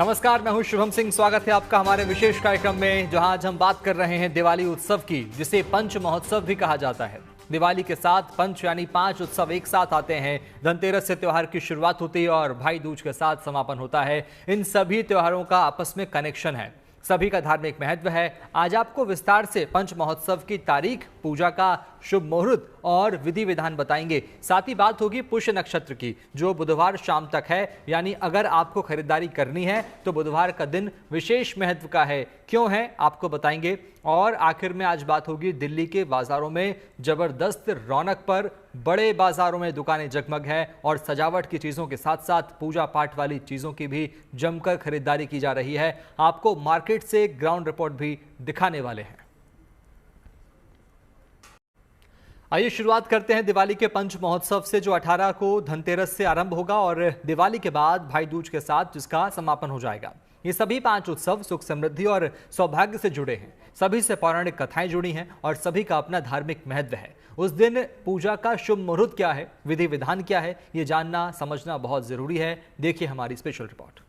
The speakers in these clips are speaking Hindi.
नमस्कार, मैं हूं शुभम सिंह। स्वागत है आपका हमारे विशेष कार्यक्रम में, जहां आज हम बात कर रहे हैं दिवाली उत्सव की, जिसे पंच महोत्सव भी कहा जाता है। दिवाली के साथ पंच यानी 5 उत्सव एक साथ आते हैं। धनतेरस से त्योहार की शुरुआत होती है और भाई दूज के साथ समापन होता है। इन सभी त्योहारों का आपस में कनेक्शन है, सभी का धार्मिक महत्व है। आज आपको विस्तार से पंच महोत्सव की तारीख, पूजा का शुभ मुहूर्त और विधि विधान बताएंगे। साथ ही बात होगी पुष्य नक्षत्र की, जो बुधवार शाम तक है। यानी अगर आपको खरीदारी करनी है तो बुधवार का दिन विशेष महत्व का है। क्यों है आपको बताएंगे। और आखिर में आज बात होगी दिल्ली के बाजारों में जबरदस्त रौनक पर। बड़े बाजारों में दुकानें जगमग है और सजावट की चीजों के साथ साथ पूजा पाठ वाली चीजों की भी जमकर खरीदारी की जा रही है। आपको मार्केट से ग्राउंड रिपोर्ट भी दिखाने वाले हैं। आइए शुरुआत करते हैं दिवाली के पंच महोत्सव से, जो 18 को धनतेरस से आरंभ होगा और दिवाली के बाद भाई दूज के साथ जिसका समापन हो जाएगा। ये सभी 5 उत्सव सुख समृद्धि और सौभाग्य से जुड़े हैं। सभी से पौराणिक कथाएं जुड़ी हैं और सभी का अपना धार्मिक महत्व है। उस दिन पूजा का शुभ मुहूर्त क्या है, विधि विधान क्या है, ये जानना समझना बहुत जरूरी है। देखिए हमारी स्पेशल रिपोर्ट।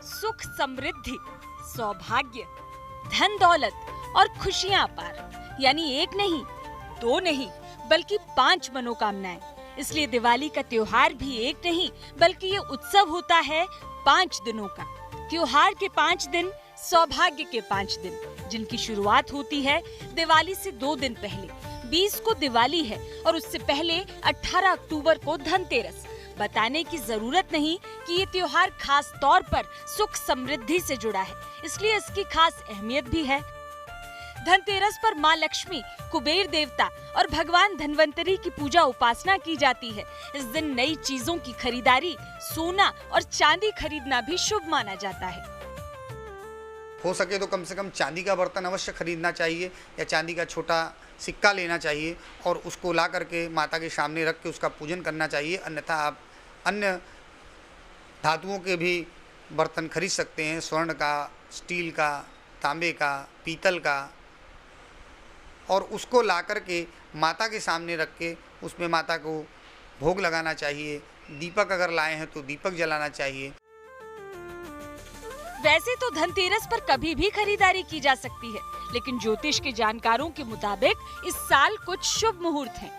सुख समृद्धि, सौभाग्य, धन दौलत और खुशियां अपार, यानी एक नहीं, 2 नहीं, बल्कि 5 मनोकामनाएं। इसलिए दिवाली का त्योहार भी एक नहीं, बल्कि ये उत्सव होता है 5 दिनों का। त्योहार के 5 दिन, सौभाग्य के 5 दिन, जिनकी शुरुआत होती है दिवाली से 2 दिन पहले। 20 को दिवाली है और उससे पहले 18 अक्टूबर को धनतेरस। बताने की जरूरत नहीं कि ये त्योहार खास तौर पर सुख समृद्धि से जुड़ा है, इसलिए इसकी खास अहमियत भी है। धनतेरस पर माँ लक्ष्मी, कुबेर देवता और भगवान धन्वंतरी की पूजा उपासना की जाती है। इस दिन नई चीजों की खरीदारी, सोना और चांदी खरीदना भी शुभ माना जाता है। हो सके तो कम से कम चांदी का बर्तन अवश्य खरीदना चाहिए या चांदी का छोटा सिक्का लेना चाहिए और उसको ला करके माता के सामने रख के उसका पूजन करना चाहिए। अन्यथा आप अन्य धातुओं के भी बर्तन खरीद सकते हैं, स्वर्ण का, स्टील का, तांबे का, पीतल का, और उसको ला करके माता के सामने रख के उसमें माता को भोग लगाना चाहिए। दीपक अगर लाए हैं तो दीपक जलाना चाहिए। वैसे तो धनतेरस पर कभी भी खरीदारी की जा सकती है, लेकिन ज्योतिष के जानकारों के मुताबिक इस साल कुछ शुभ मुहूर्त हैं।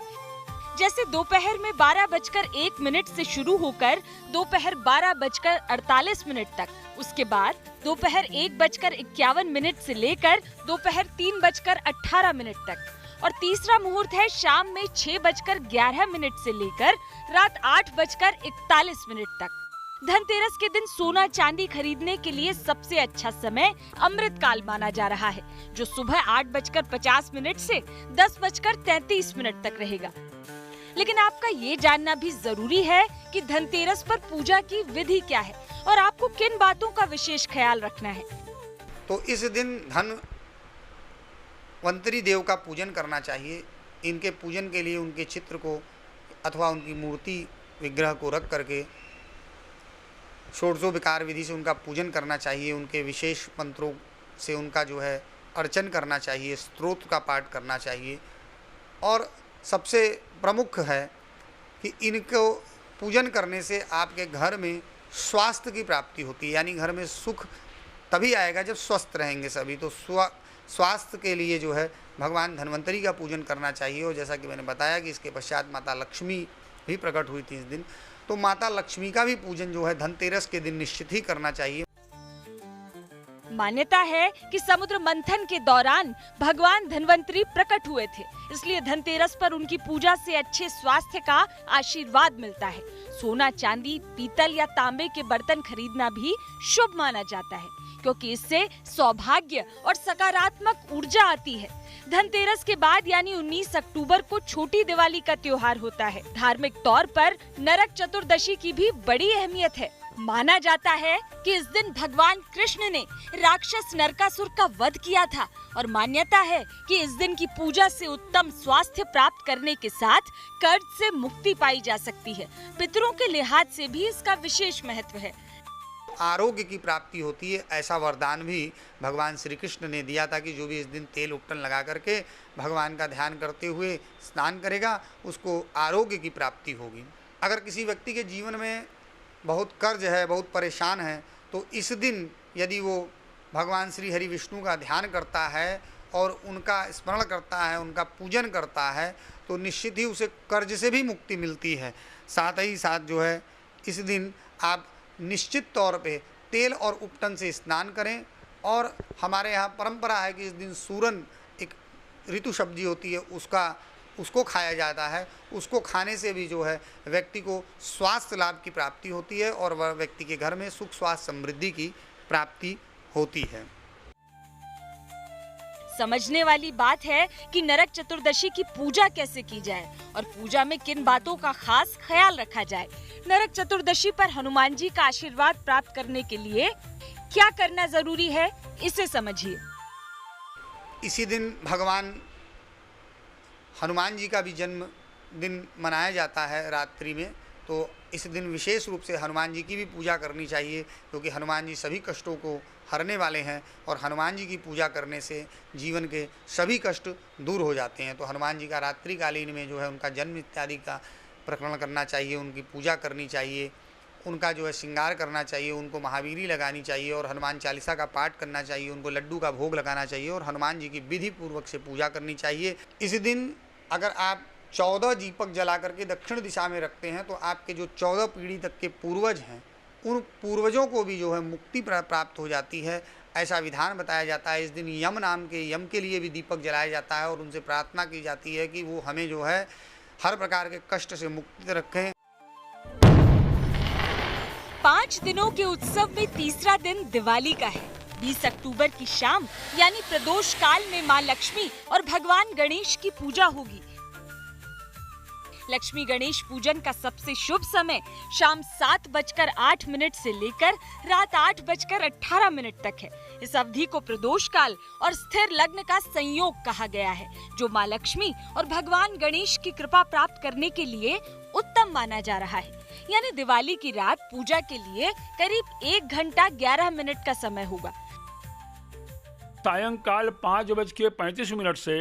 जैसे दोपहर में 12:01 से शुरू होकर दोपहर 12:48 तक, उसके बाद दोपहर 1:51 से लेकर दोपहर 3:18 तक, और तीसरा मुहूर्त है शाम में 6:11 से लेकर रात 8:41 तक। धनतेरस के दिन सोना चांदी खरीदने के लिए सबसे अच्छा समय अमृतकाल माना जा रहा है, जो सुबह 8:50 से 10:33 तक रहेगा। लेकिन आपका ये जानना भी जरूरी है कि धनतेरस पर पूजा की विधि क्या है और आपको किन बातों का विशेष ख्याल रखना है। तो इस दिन धनवंतरी देव का पूजन करना चाहिए। इनके पूजन के लिए उनके चित्र को अथवा उनकी मूर्ति विग्रह को रख करके षोडशोपचार विधि से उनका पूजन करना चाहिए। उनके विशेष मंत्रों से उनका जो है अर्चन करना चाहिए, स्तोत्र का पाठ करना चाहिए। और सबसे प्रमुख है कि इनको पूजन करने से आपके घर में स्वास्थ्य की प्राप्ति होती है, यानी घर में सुख तभी आएगा जब स्वस्थ रहेंगे सभी। तो स्वास्थ्य के लिए जो है भगवान धन्वंतरी का पूजन करना चाहिए। और जैसा कि मैंने बताया कि इसके पश्चात माता लक्ष्मी भी प्रकट हुई थी इस दिन, तो माता लक्ष्मी का भी पूजन जो है धनतेरस के दिन निश्चित ही करना चाहिए। मान्यता है कि समुद्र मंथन के दौरान भगवान धन्वंतरी प्रकट हुए थे, इसलिए धनतेरस पर उनकी पूजा से अच्छे स्वास्थ्य का आशीर्वाद मिलता है। सोना चांदी, पीतल या तांबे के बर्तन खरीदना भी शुभ माना जाता है, क्योंकि इससे सौभाग्य और सकारात्मक ऊर्जा आती है। धनतेरस के बाद यानी 19 अक्टूबर को छोटी दिवाली का त्योहार होता है। धार्मिक तौर पर नरक चतुर्दशी की भी बड़ी अहमियत है। माना जाता है कि इस दिन भगवान कृष्ण ने राक्षस नरकासुर का वध किया था और मान्यता है कि इस दिन की पूजा से उत्तम स्वास्थ्य प्राप्त करने के साथ कर्ज से मुक्ति पाई जा सकती है। पितरों के लिहाज से भी इसका विशेष महत्व है। आरोग्य की प्राप्ति होती है, ऐसा वरदान भी भगवान श्री कृष्ण ने दिया था कि जो भी इस दिन तेल उपटन लगा करके भगवान का ध्यान करते हुए स्नान करेगा उसको आरोग्य की प्राप्ति होगी। अगर किसी व्यक्ति के जीवन में बहुत कर्ज है, बहुत परेशान है, तो इस दिन यदि वो भगवान श्री हरि विष्णु का ध्यान करता है और उनका स्मरण करता है, उनका पूजन करता है, तो निश्चित ही उसे कर्ज से भी मुक्ति मिलती है। साथ ही साथ जो है इस दिन आप निश्चित तौर पे तेल और उपटन से स्नान करें। और हमारे यहाँ परंपरा है कि इस दिन सूरन एक ऋतु सब्जी होती है उसको खाया जाता है। उसको खाने से भी जो है व्यक्ति को स्वास्थ्य लाभ की प्राप्ति होती है और वह व्यक्ति के घर में सुख स्वास्थ्य समृद्धि की प्राप्ति होती है। समझने वाली बात है कि नरक चतुर्दशी की पूजा कैसे की जाए और पूजा में किन बातों का खास ख्याल रखा जाए। नरक चतुर्दशी पर हनुमान जी का आशीर्वाद प्राप्त करने के लिए क्या करना जरूरी है, इसे समझिए। इसी दिन भगवान हनुमान जी का भी जन्म दिन मनाया जाता है रात्रि में, तो इस दिन विशेष रूप से हनुमान जी की भी पूजा करनी चाहिए, क्योंकि हनुमान जी सभी कष्टों को हरने वाले हैं और हनुमान जी की पूजा करने से जीवन के सभी कष्ट दूर हो जाते हैं। तो हनुमान जी का रात्रिकालीन में जो है उनका जन्म इत्यादि का प्रकरण करना चाहिए, उनकी पूजा करनी चाहिए, उनका जो है श्रृंगार करना चाहिए, उनको महावीरी लगानी चाहिए और हनुमान चालीसा का पाठ करना चाहिए, उनको लड्डू का भोग लगाना चाहिए और हनुमान जी की विधि पूर्वक से पूजा करनी चाहिए। इस दिन अगर आप 14 दीपक जला करके दक्षिण दिशा में रखते हैं तो आपके जो 14 पीढ़ी तक के पूर्वज हैं उन पूर्वजों को भी जो है मुक्ति प्राप्त हो जाती है, ऐसा विधान बताया जाता है। इस दिन यम नाम के यम के लिए भी दीपक जलाया जाता है और उनसे प्रार्थना की जाती है कि वो हमें जो है हर प्रकार के कष्ट से मुक्त रखें। 5 दिनों के उत्सव में तीसरा दिन दिवाली का है। 20 अक्टूबर की शाम यानी प्रदोष काल में मां लक्ष्मी और भगवान गणेश की पूजा होगी। लक्ष्मी गणेश पूजन का सबसे शुभ समय शाम 7:08 से लेकर रात 8:18 तक है। इस अवधि को प्रदोष काल और स्थिर लग्न का संयोग कहा गया है, जो मां लक्ष्मी और भगवान गणेश की कृपा प्राप्त करने के लिए उत्तम माना जा रहा है। यानी दिवाली की रात पूजा के लिए करीब 1 घंटा 11 मिनट का समय होगा। सायंकाल 5:35 से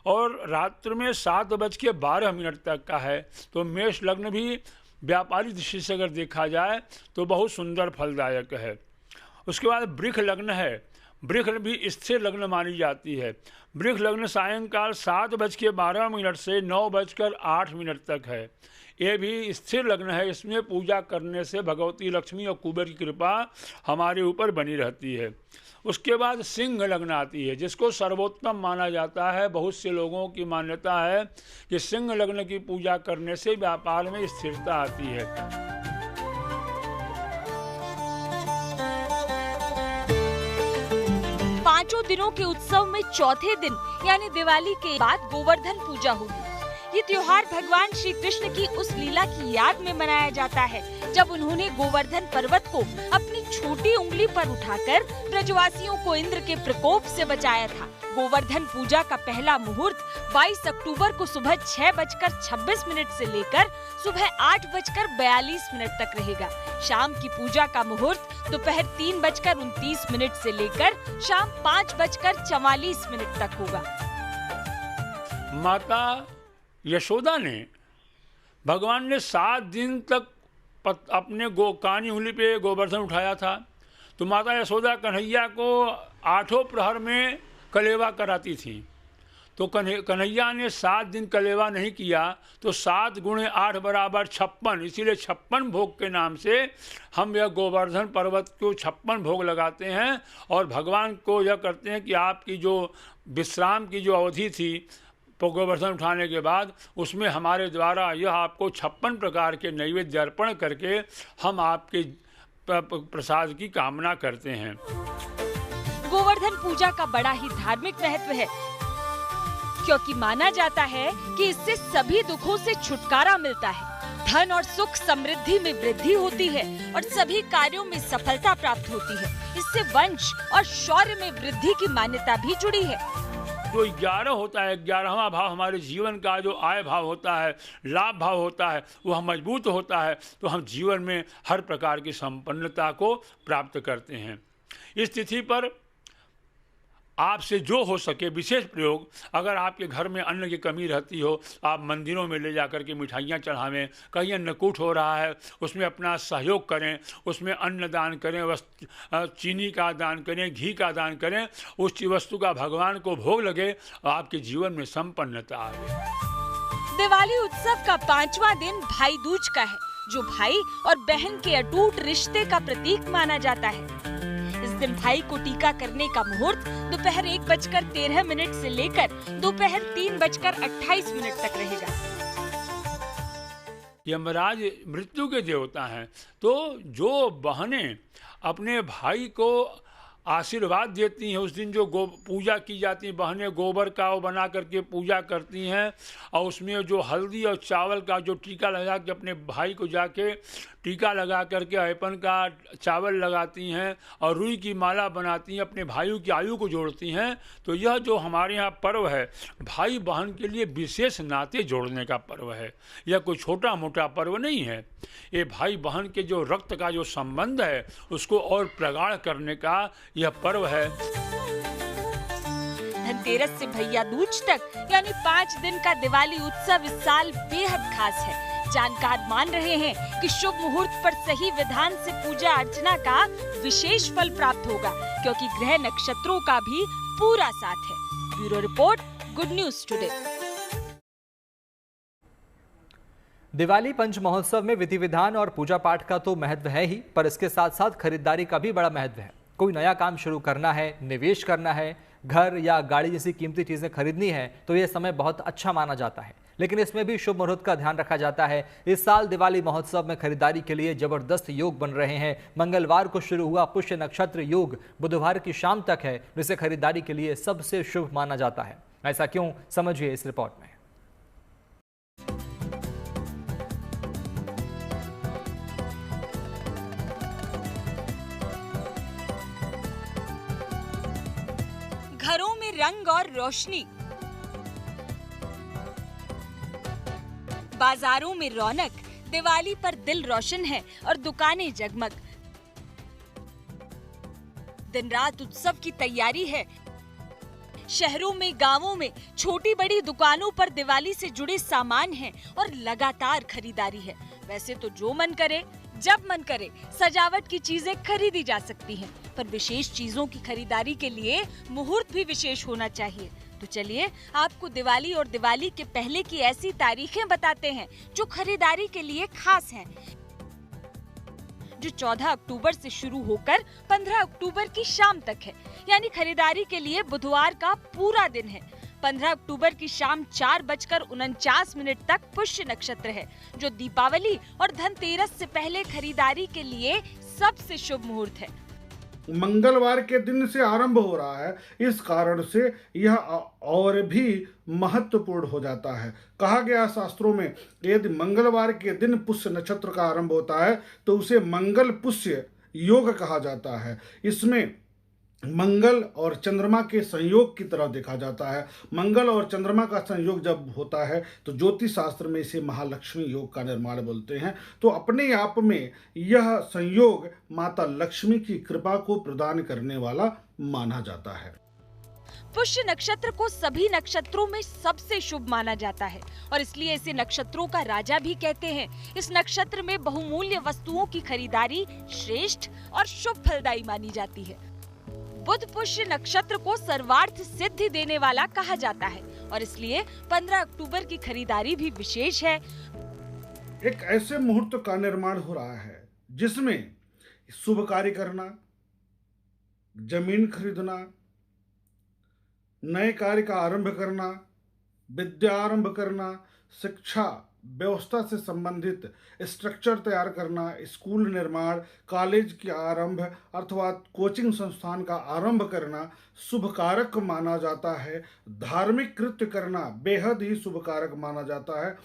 और रात्रि में 7:12 तक का है। तो मेष लग्न भी व्यापारिक दृष्टि से अगर देखा जाए तो बहुत सुंदर फलदायक है। उसके बाद वृष लग्न है। वृष भी स्थिर लग्न मानी जाती है। वृष लग्न सायंकाल 7:12 से 9:08 तक है। ये भी स्थिर लग्न है। इसमें पूजा करने से भगवती लक्ष्मी और कुबेर की कृपा हमारे ऊपर बनी रहती है। उसके बाद सिंह लग्न आती है, जिसको सर्वोत्तम माना जाता है। बहुत से लोगों की मान्यता है कि सिंह लग्न की पूजा करने से व्यापार में स्थिरता आती है। पांचों दिनों के उत्सव में चौथे दिन यानी दिवाली के बाद गोवर्धन पूजा होगी। ये त्योहार भगवान श्री कृष्ण की उस लीला की याद में मनाया जाता है जब उन्होंने गोवर्धन पर्वत को अपनी छोटी उंगली पर उठाकर ब्रजवासियों को इंद्र के प्रकोप से बचाया था। गोवर्धन पूजा का पहला मुहूर्त 22 अक्टूबर को सुबह 6:26 से लेकर सुबह 8:42 तक रहेगा। शाम की पूजा का मुहूर्त दोपहर 3:29 से लेकर शाम 5:44 तक होगा। माता यशोदा ने भगवान ने 7 दिन तक अपने कानी उंगली पे गोवर्धन उठाया था। तो माता यशोदा कन्हैया को 8 प्रहर में कलेवा कराती थी। तो कन्हैया ने 7 दिन कलेवा नहीं किया तो 7 × 8 = 56। इसीलिए 56 भोग के नाम से हम यह गोवर्धन पर्वत को 56 भोग लगाते हैं और भगवान को यह करते हैं कि आपकी जो विश्राम की जो अवधि थी गोवर्धन उठाने के बाद, उसमें हमारे द्वारा यह आपको 56 प्रकार के नैवेद्य अर्पण करके हम आपके प्रसाद की कामना करते हैं। पूजा का बड़ा ही धार्मिक महत्व है, क्योंकि माना जाता है कि इससे सभी दुखों से छुटकारा मिलता है, धन और सुख समृद्धि में वृद्धि होती है और सभी कार्यों में सफलता प्राप्त होती है। इससे वंश और शौर्य में वृद्धि की मान्यता भी जुड़ी है। जो 11 होता है, 11वां भाव हमारे जीवन का जो आय भाव होता है, लाभ भाव होता है, वह मजबूत होता है तो हम जीवन में हर प्रकार की संपन्नता को प्राप्त करते हैं। इस तिथि पर आपसे जो हो सके विशेष प्रयोग, अगर आपके घर में अन्न की कमी रहती हो, आप मंदिरों में ले जाकर के मिठाइयाँ चढ़ावें, कहीं अन्नकूट हो रहा है उसमें अपना सहयोग करें, उसमें अन्न दान करें, चीनी का दान करें, घी का दान करें, उस वस्तु का भगवान को भोग लगे, आपके जीवन में संपन्नता आए। दिवाली उत्सव का 5वां दिन भाई दूज का है, जो भाई और बहन के अटूट रिश्ते का प्रतीक माना जाता है। इस दिन भाई को टीका करने का मुहूर्त दोपहर 1:13 से लेकर दोपहर 3:28 तक रहेगा। यमराज मृत्यु के देवता हैं, तो जो बहनें अपने भाई को आशीर्वाद देती हैं, उस दिन जो पूजा की जाती है, बहनें गोबर का वो बना करके पूजा करती हैं और उसमें जो हल्दी और चावल का जो टीका लगा के अपने भाई को जाके टीका लगा करके ऐपन का चावल लगाती हैं और रुई की माला बनाती हैं, अपने भाइयों की आयु को जोड़ती हैं। तो यह जो हमारे यहाँ पर्व है, भाई बहन के लिए विशेष नाते जोड़ने का पर्व है। यह कोई छोटा मोटा पर्व नहीं है। ये भाई बहन के जो रक्त का जो संबंध है उसको और प्रगाढ़ करने का यह पर्व है। धनतेरस से भैया दूज तक यानी 5 दिन का दिवाली उत्सव इस साल बेहद खास है। जानकार मान रहे हैं कि शुभ मुहूर्त पर सही विधान से पूजा अर्चना का विशेष फल प्राप्त होगा, क्योंकि ग्रह नक्षत्रों का भी पूरा साथ है। Bureau report, good news today. Diwali पंच महोत्सव में विधि विधान और पूजा पाठ का तो महत्व है ही, पर इसके साथ साथ खरीदारी का भी बड़ा महत्व है। कोई नया काम शुरू करना है, निवेश करना है, घर या गाड़ी जैसी कीमती चीजें खरीदनी है तो यह समय बहुत अच्छा माना जाता है। लेकिन इसमें भी शुभ मुहूर्त का ध्यान रखा जाता है। इस साल दिवाली महोत्सव में खरीदारी के लिए जबरदस्त योग बन रहे हैं। मंगलवार को शुरू हुआ पुष्य नक्षत्र योग बुधवार की शाम तक है, जिसे खरीदारी के लिए सबसे शुभ माना जाता है। ऐसा क्यों, समझिए इस रिपोर्ट में। घरों में रंग और रोशनी, बाजारों में रौनक, दिवाली पर दिल रोशन है और दुकानें जगमग। दिन रात उत्सव की तैयारी है। शहरों में, गांवों में छोटी बड़ी दुकानों पर दिवाली से जुड़े सामान हैं और लगातार खरीदारी है। वैसे तो जो मन करे जब मन करे सजावट की चीजें खरीदी जा सकती हैं, पर विशेष चीजों की खरीदारी के लिए मुहूर्त भी विशेष होना चाहिए। तो चलिए आपको दिवाली और दिवाली के पहले की ऐसी तारीखें बताते हैं जो खरीदारी के लिए खास हैं, जो 14 अक्टूबर से शुरू होकर 15 अक्टूबर की शाम तक है। यानी खरीदारी के लिए बुधवार का पूरा दिन है। 15 अक्टूबर की शाम 4:49 तक पुष्य नक्षत्र है, जो दीपावली और धनतेरस से पहले खरीदारी के लिए सबसे शुभ मुहूर्त है। मंगलवार के दिन से आरंभ हो रहा है, इस कारण से यह और भी महत्वपूर्ण हो जाता है। कहा गया शास्त्रों में, यदि मंगलवार के दिन पुष्य नक्षत्र का आरंभ होता है तो उसे मंगल पुष्य योग कहा जाता है। इसमें मंगल और चंद्रमा के संयोग की तरह देखा जाता है। मंगल और चंद्रमा का संयोग जब होता है तो ज्योतिष शास्त्र में इसे महालक्ष्मी योग का निर्माण बोलते हैं। तो अपने आप में यह संयोग माता लक्ष्मी की कृपा को प्रदान करने वाला माना जाता है। पुष्य नक्षत्र को सभी नक्षत्रों में सबसे शुभ माना जाता है और इसलिए इसे नक्षत्रों का राजा भी कहते हैं। इस नक्षत्र में बहुमूल्य वस्तुओं की खरीदारी श्रेष्ठ और शुभ फलदायी मानी जाती है। बुध पुष्य नक्षत्र को सर्वार्थ सिद्धि देने वाला कहा जाता है और इसलिए 15 अक्टूबर की खरीदारी भी विशेष है। एक ऐसे मुहूर्त का निर्माण हो रहा है जिसमें शुभ कार्य करना, जमीन खरीदना, नए कार्य का आरंभ करना, विद्या आरंभ करना, शिक्षा, व्यवस्था से संबंधित स्ट्रक्चर तैयार करना, स्कूल निर्माण, कॉलेज के आरंभ अर्थात कोचिंग संस्थान का आरंभ करना शुभ कारक माना जाता है। धार्मिक कृत्य करना बेहद ही शुभ कारक माना जाता है।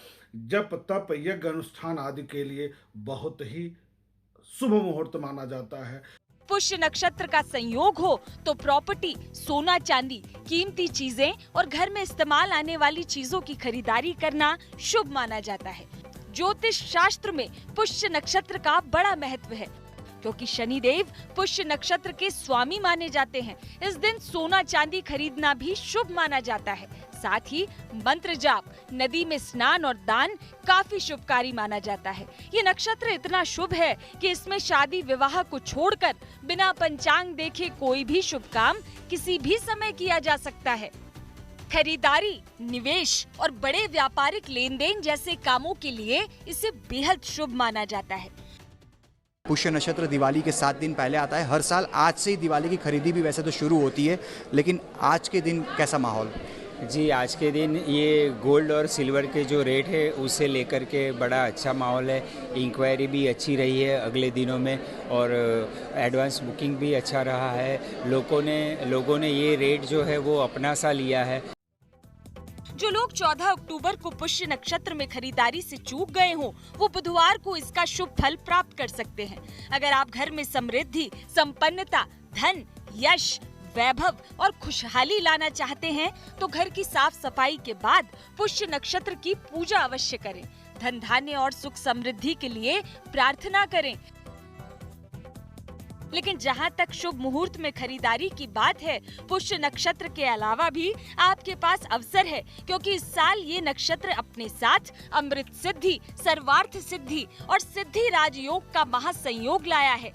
जप तप यज्ञ अनुष्ठान आदि के लिए बहुत ही शुभ मुहूर्त माना जाता है। पुष्य नक्षत्र का संयोग हो तो प्रॉपर्टी, सोना चांदी, कीमती चीजें और घर में इस्तेमाल आने वाली चीजों की खरीदारी करना शुभ माना जाता है। ज्योतिष शास्त्र में पुष्य नक्षत्र का बड़ा महत्व है क्योंकि शनिदेव पुष्य नक्षत्र के स्वामी माने जाते हैं। इस दिन सोना चांदी खरीदना भी शुभ माना जाता है। साथ ही मंत्र जाप, नदी में स्नान और दान काफी शुभकारी माना जाता है। ये नक्षत्र इतना शुभ है कि इसमें शादी विवाह को छोड़कर बिना पंचांग देखे कोई भी शुभ काम किसी भी समय किया जा सकता है। खरीदारी, निवेश और बड़े व्यापारिक लेन देन जैसे कामों के लिए इसे बेहद शुभ माना जाता है। पुष्य नक्षत्र दिवाली के 7 दिन पहले आता है। हर साल आज से ही दिवाली की खरीदी भी वैसे तो शुरू होती है, लेकिन आज के दिन कैसा माहौल? जी, आज के दिन ये गोल्ड और सिल्वर के जो रेट है उससे लेकर के बड़ा अच्छा माहौल है। इंक्वायरी भी अच्छी रही है अगले दिनों में और एडवांस बुकिंग भी अच्छा रहा है। लोगों ने ये रेट जो है वो अपना सा लिया है। जो लोग 14 अक्टूबर को पुष्य नक्षत्र में खरीदारी से चूक गए हों, वो बुधवार को इसका शुभ फल प्राप्त कर सकते हैं। अगर आप घर में समृद्धि, संपन्नता, धन, यश, वैभव और खुशहाली लाना चाहते हैं तो घर की साफ सफाई के बाद पुष्य नक्षत्र की पूजा अवश्य करें। धन धान्य और सुख समृद्धि के लिए प्रार्थना करें। लेकिन जहां तक शुभ मुहूर्त में खरीदारी की बात है, पुष्य नक्षत्र के अलावा भी आपके पास अवसर है क्योंकि इस साल ये नक्षत्र अपने साथ अमृत सिद्धि, सर्वार्थ सिद्धि और सिद्धि राजयोग का महासंयोग लाया है।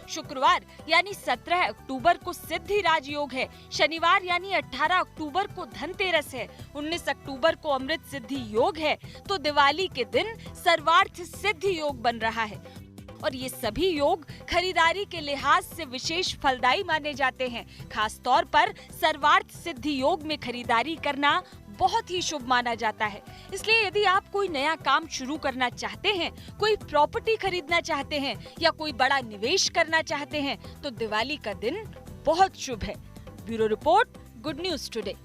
शुक्रवार यानी 17 अक्टूबर को सिद्धि राजयोग है। शनिवार यानी 18 अक्टूबर को धनतेरस है। 19 अक्टूबर को अमृत सिद्धि योग है तो दिवाली के दिन सर्वार्थ सिद्धि योग बन रहा है और ये सभी योग खरीदारी के लिहाज से विशेष फलदायी माने जाते हैं। खास तौर पर सर्वार्थ सिद्धि योग में खरीदारी करना बहुत ही शुभ माना जाता है। इसलिए यदि आप कोई नया काम शुरू करना चाहते हैं, कोई प्रॉपर्टी खरीदना चाहते हैं या कोई बड़ा निवेश करना चाहते हैं तो दिवाली का दिन बहुत शुभ है। Bureau report, good news today.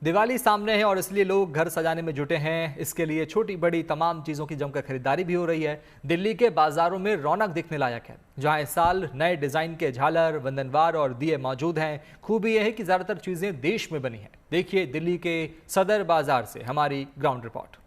Diwali सामने है और इसलिए लोग घर सजाने में जुटे हैं। इसके लिए छोटी बड़ी तमाम चीज़ों की जमकर खरीदारी भी हो रही है। दिल्ली के बाजारों में रौनक दिखने लायक है, जहां इस साल नए डिजाइन के झालर, वंदनवार और दिए मौजूद हैं। खूबी यह है कि ज़्यादातर चीज़ें देश में बनी हैं। देखिए दिल्ली के सदर बाजार से हमारी ग्राउंड रिपोर्ट।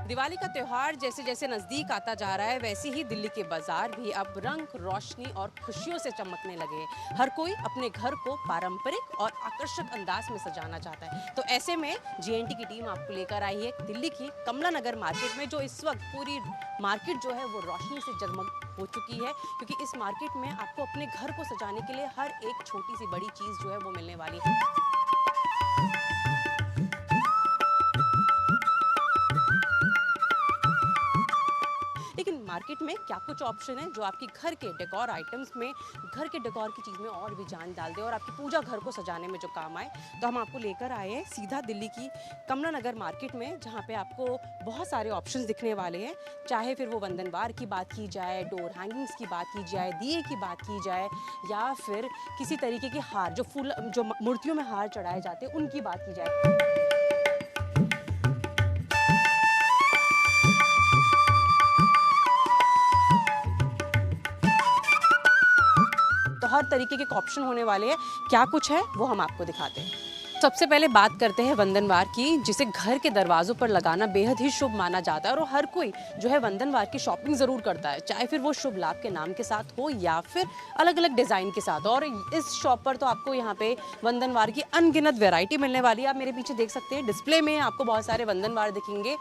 दिवाली का त्योहार जैसे जैसे नजदीक आता जा रहा है, वैसे ही दिल्ली के बाजार भी अब रंग, रोशनी और खुशियों से चमकने लगे हैं। हर कोई अपने घर को पारंपरिक और आकर्षक अंदाज में सजाना चाहता है। तो ऐसे में जीएनटी की टीम आपको लेकर आई है दिल्ली की कमला नगर मार्केट में, जो इस वक्त पूरी मार्केट जो है वो रोशनी से जगमग हो चुकी है, क्योंकि इस मार्केट में आपको अपने घर को सजाने के लिए हर एक छोटी सी बड़ी चीज जो है वो मिलने वाली है। मार्केट में क्या कुछ ऑप्शन है जो आपकी घर के डेकोर आइटम्स में, घर के डेकोर की चीज़ में और भी जान डाल दे और आपकी पूजा घर को सजाने में जो काम आए। तो हम आपको लेकर आए हैं सीधा दिल्ली की कमला नगर मार्केट में, जहाँ पे आपको बहुत सारे ऑप्शंस दिखने वाले हैं। चाहे फिर वो वंदनवार की बात की जाए, डोर हैंगिंग्स की बात की जाए, दिए की बात की जाए, या फिर किसी तरीके के हार जो मूर्तियों में हार चढ़ाए जाते हैं उनकी बात की जाए। हर तरीके के ऑप्शन होने वाले हैं। क्या कुछ है वो हम आपको दिखाते हैं। सबसे पहले बात करते हैं वंदनवार की, जिसे घर के दरवाजों पर लगाना बेहद ही शुभ माना जाता है और हर कोई जो है वंदनवार की शॉपिंग ज़रूर करता है, चाहे फिर वो शुभ लाभ के नाम के साथ हो या फिर अलग अलग डिज़ाइन के साथ। और इस शॉप पर तो आपको यहाँ पे वंदनवार की अनगिनत वैरायटी मिलने वाली है। आप मेरे पीछे देख सकते हैं, डिस्प्ले में आपको बहुत सारे वंदनवार दिखेंगे।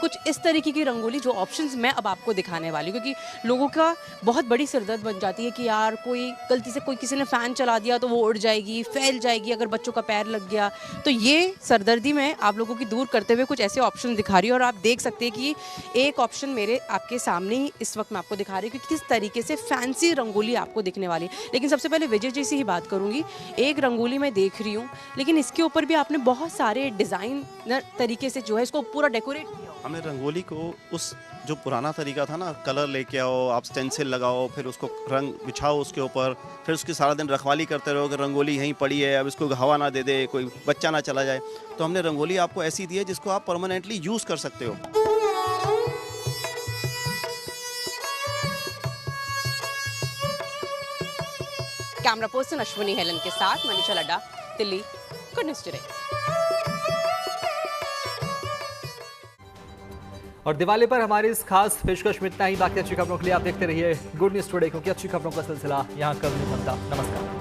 कुछ इस तरीके की रंगोली जो ऑप्शंस मैं अब आपको दिखाने वाली हूँ, क्योंकि लोगों का बहुत बड़ी सिरदर्द बन जाती है कि यार कोई गलती से कोई किसी ने फ़ैन चला दिया तो वो उड़ जाएगी, फैल जाएगी, अगर बच्चों का पैर लग गया। तो ये सरदर्दी मैं आप लोगों की दूर करते हुए कुछ ऐसे ऑप्शन दिखा रही हूँ, और आप देख सकते हैं कि एक ऑप्शन मेरे आपके सामने ही इस वक्त मैं आपको दिखा रही हूँ कि किस तरीके से फैंसी रंगोली आपको दिखने वाली है। लेकिन सबसे पहले विजय जी से ही बात करूँगी। एक रंगोली मैं देख रही हूँ, लेकिन इसके ऊपर भी आपने बहुत सारे डिज़ाइनर तरीके से जो है इसको पूरा डेकोरेट किया। हमने रंगोली को उस जो पुराना तरीका था ना, कलर लेके आओ, आप स्टेंसिल लगाओ, फिर उसको रंग बिछाओ उसके ऊपर, फिर उसकी सारा दिन रखवाली करते रहो कि रंगोली यहीं पड़ी है, अब इसको हवा ना दे दे, कोई बच्चा ना चला जाए। तो हमने रंगोली आपको ऐसी दी है जिसको आप परमानेंटली यूज़ कर सकते हो। कैमरा पर्सन अश्विनी हेलन के साथ Manisha Ladda, Delhi, good news today. और दिवाली पर हमारी इस खास पेशकश में इतना ही। बाकी अच्छी खबरों के लिए आप देखते रहिए गुड न्यूज़ टुडे, क्योंकि अच्छी खबरों का सिलसिला यहाँ कभी नहीं बनता। नमस्कार।